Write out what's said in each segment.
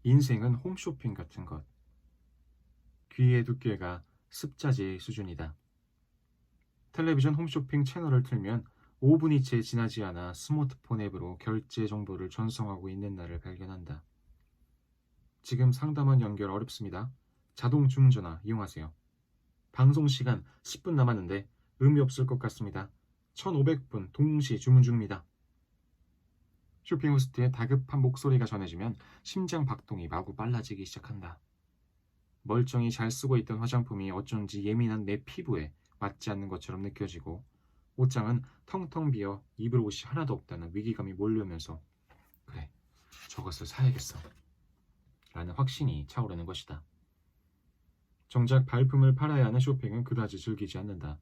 인생은 홈쇼핑 같은 것. 귀의 두께가 습자지 수준이다. 텔레비전 홈쇼핑 채널을 틀면 5분이 채 지나지 않아 스마트폰 앱으로 결제 정보를 전송하고 있는 나를 발견한다. 지금 상담원 연결 어렵습니다. 자동 주문 전화 이용하세요. 방송 시간 10분 남았는데 의미 없을 것 같습니다. 1500분 동시 주문 중입니다. 쇼핑 호스트의 다급한 목소리가 전해지면 심장 박동이 마구 빨라지기 시작한다. 멀쩡히 잘 쓰고 있던 화장품이 어쩐지 예민한 내 피부에 맞지 않는 것처럼 느껴지고 옷장은 텅텅 비어 입을 옷이 하나도 없다는 위기감이 몰려오면서 그래, 저것을 사야겠어 라는 확신이 차오르는 것이다. 정작 발품을 팔아야 하는 쇼핑은 그다지 즐기지 않는다.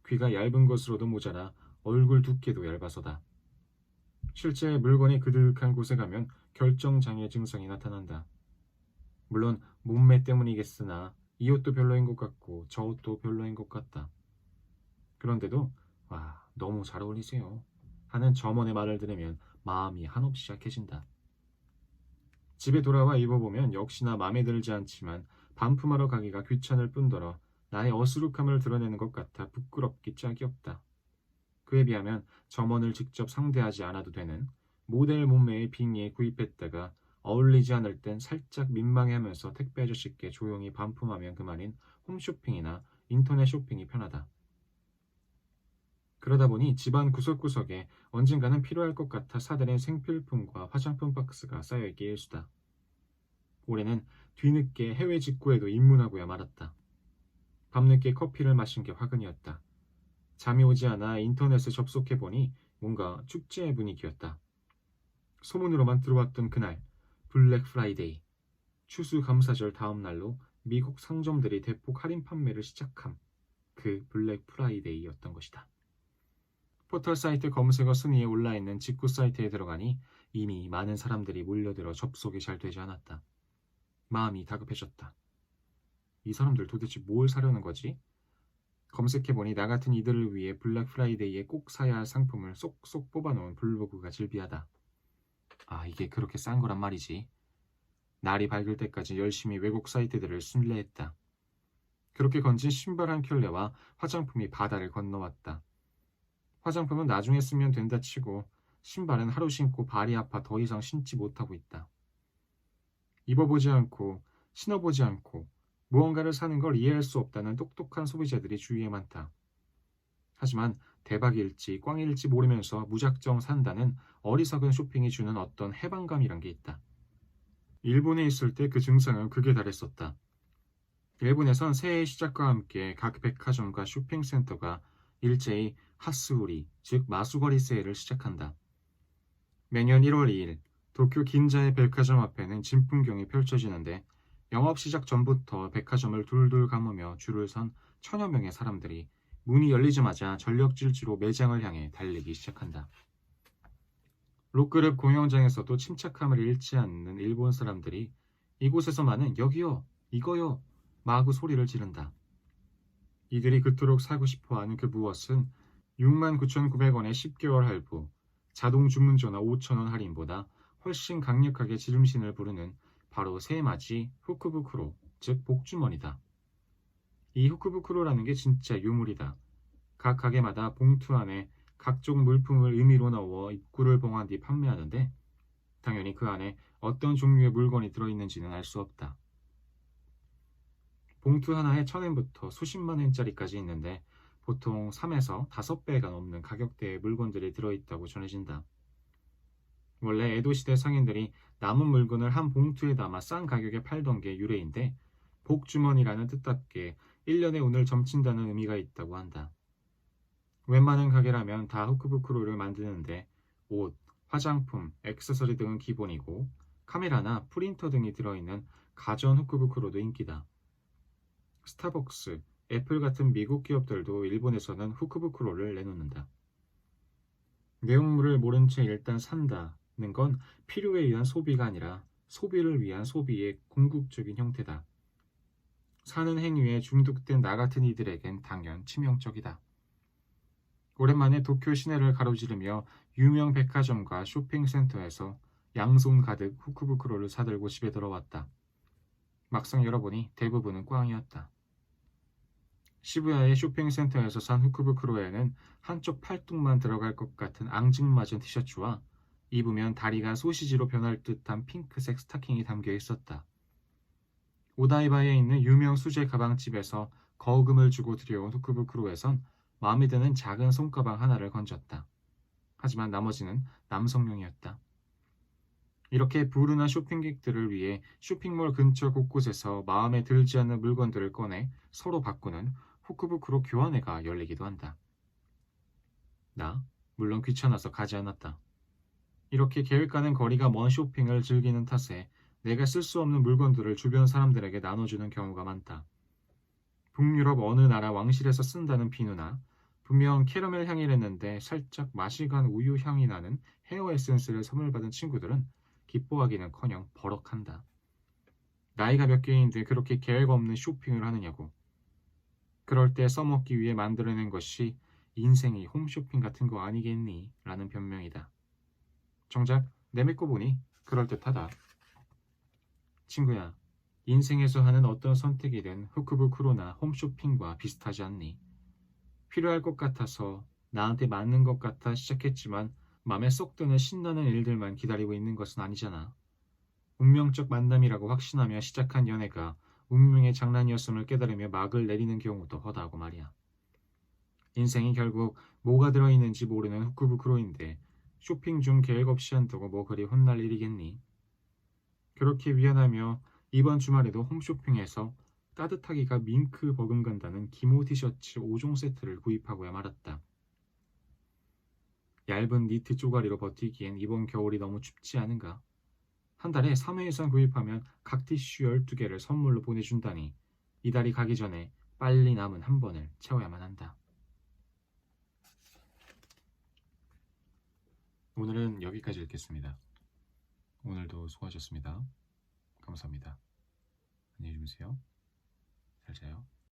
귀가 얇은 것으로도 모자라 얼굴 두께도 얇아서다. 실제 물건이 그득한 곳에 가면 결정장애 증상이 나타난다. 물론 몸매 때문이겠으나 이 옷도 별로인 것 같고 저 옷도 별로인 것 같다. 그런데도 와, 너무 잘 어울리세요 하는 점원의 말을 들으면 마음이 한없이 약해진다. 집에 돌아와 입어보면 역시나 마음에 들지 않지만 반품하러 가기가 귀찮을 뿐더러 나의 어수룩함을 드러내는 것 같아 부끄럽기 짝이 없다. 그에 비하면 점원을 직접 상대하지 않아도 되는 모델 몸매의 빙의에 구입했다가 어울리지 않을 땐 살짝 민망해하면서 택배 아저씨께 조용히 반품하면 그만인 홈쇼핑이나 인터넷 쇼핑이 편하다. 그러다 보니 집안 구석구석에 언젠가는 필요할 것 같아 사들인 생필품과 화장품 박스가 쌓여있기 일수다. 올해는 뒤늦게 해외 직구에도 입문하고야 말았다. 밤늦게 커피를 마신 게 화근이었다. 잠이 오지 않아 인터넷에 접속해보니 뭔가 축제 분위기였다. 소문으로만 들어왔던 그날, 블랙 프라이데이, 추수감사절 다음 날로 미국 상점들이 대폭 할인 판매를 시작함. 그 블랙 프라이데이였던 것이다. 포털 사이트 검색어 순위에 올라있는 직구 사이트에 들어가니 이미 많은 사람들이 몰려들어 접속이 잘 되지 않았다. 마음이 다급해졌다. 이 사람들 도대체 뭘 사려는 거지? 검색해보니 나 같은 이들을 위해 블랙 프라이데이에 꼭 사야 할 상품을 쏙쏙 뽑아놓은 블로그가 즐비하다. 아, 이게 그렇게 싼 거란 말이지. 날이 밝을 때까지 열심히 외국 사이트들을 순례했다. 그렇게 건진 신발 한 켤레와 화장품이 바다를 건너왔다. 화장품은 나중에 쓰면 된다 치고 신발은 하루 신고 발이 아파 더 이상 신지 못하고 있다. 입어보지 않고 신어보지 않고 무언가를 사는 걸 이해할 수 없다는 똑똑한 소비자들이 주위에 많다. 하지만 대박일지 꽝일지 모르면서 무작정 산다는 어리석은 쇼핑이 주는 어떤 해방감이란 게 있다. 일본에 있을 때 그 증상은 극에 달했었다. 일본에선 새해 시작과 함께 각 백화점과 쇼핑센터가 일제히 하스우리, 즉 마수거리 세일을 시작한다. 매년 1월 2일 도쿄 긴자의 백화점 앞에는 진풍경이 펼쳐지는데 영업 시작 전부터 백화점을 둘둘 감으며 줄을 선 천여 명의 사람들이 문이 열리자마자 전력 질주로 매장을 향해 달리기 시작한다. 롯그룹 공연장에서도 침착함을 잃지 않는 일본 사람들이 이곳에서만은 여기요, 이거요 마구 소리를 지른다. 이들이 그토록 사고 싶어하는 그 무엇은 69,900원의 10개월 할부, 자동 주문 전화 5,000원 할인보다 훨씬 강력하게 지름신을 부르는 바로 새해맞이 후크부쿠로, 즉 복주머니다. 이 후크부쿠로라는 게 진짜 유물이다. 각 가게마다 봉투 안에 각종 물품을 임의로 넣어 입구를 봉한 뒤 판매하는데 당연히 그 안에 어떤 종류의 물건이 들어있는지는 알 수 없다. 봉투 하나에 1,000엔부터 수십만 엔짜리까지 있는데 보통 3에서 5배가 넘는 가격대의 물건들이 들어있다고 전해진다. 원래 에도시대 상인들이 남은 물건을 한 봉투에 담아 싼 가격에 팔던 게 유래인데 복주머니라는 뜻답게 1년의 운을 점친다는 의미가 있다고 한다. 웬만한 가게라면 다 후크부쿠로를 만드는데 옷, 화장품, 액세서리 등은 기본이고 카메라나 프린터 등이 들어있는 가전 후크부쿠로도 인기다. 스타벅스, 애플 같은 미국 기업들도 일본에서는 후크부쿠로를 내놓는다. 내용물을 모른 채 일단 산다는 건 필요에 의한 소비가 아니라 소비를 위한 소비의 궁극적인 형태다. 사는 행위에 중독된 나 같은 이들에겐 당연 치명적이다. 오랜만에 도쿄 시내를 가로지르며 유명 백화점과 쇼핑센터에서 양손 가득 후크부크로를 사들고 집에 들어왔다. 막상 열어보니 대부분은 꽝이었다. 시부야의 쇼핑센터에서 산 후크부크로에는 한쪽 팔뚝만 들어갈 것 같은 앙증맞은 티셔츠와 입으면 다리가 소시지로 변할 듯한 핑크색 스타킹이 담겨 있었다. 오다이바에 있는 유명 수제 가방집에서 거금을 주고 들여온 후크부크로에선 마음에 드는 작은 손가방 하나를 건졌다. 하지만 나머지는 남성용이었다. 이렇게 부르는 쇼핑객들을 위해 쇼핑몰 근처 곳곳에서 마음에 들지 않는 물건들을 꺼내 서로 바꾸는 후크부크로 교환회가 열리기도 한다. 나, 물론 귀찮아서 가지 않았다. 이렇게 계획가는 거리가 먼 쇼핑을 즐기는 탓에 내가 쓸 수 없는 물건들을 주변 사람들에게 나눠주는 경우가 많다. 북유럽 어느 나라 왕실에서 쓴다는 비누나 분명 캐러멜 향이랬는데 살짝 맛이 간 우유 향이 나는 헤어 에센스를 선물 받은 친구들은 기뻐하기는커녕 버럭한다. 나이가 몇 개인데 그렇게 계획 없는 쇼핑을 하느냐고. 그럴 때 써먹기 위해 만들어낸 것이 인생이 홈쇼핑 같은 거 아니겠니? 라는 변명이다. 정작 내뱉고 보니 그럴듯하다. 친구야, 인생에서 하는 어떤 선택이든 후크부크로나 홈쇼핑과 비슷하지 않니? 필요할 것 같아서 나한테 맞는 것 같아 시작했지만 맘에 쏙 드는 신나는 일들만 기다리고 있는 것은 아니잖아. 운명적 만남이라고 확신하며 시작한 연애가 운명의 장난이었음을 깨달으며 막을 내리는 경우도 허다하고 말이야. 인생이 결국 뭐가 들어있는지 모르는 후크부크로인데 쇼핑 중 계획 없이 한다고 뭐 그리 혼날 일이겠니? 그렇게 위안하며 이번 주말에도 홈쇼핑에서 따뜻하기가 밍크 버금간다는 기모 티셔츠 5종 세트를 구입하고야 말았다. 얇은 니트 쪼가리로 버티기엔 이번 겨울이 너무 춥지 않은가? 한 달에 3회 이상 구입하면 각 티슈 12개를 선물로 보내준다니 이 달이 가기 전에 빨리 남은 한 번을 채워야만 한다. 오늘은 여기까지 읽겠습니다. 오늘도 수고하셨습니다. 감사합니다. 안녕히 주무세요. 잘 자요.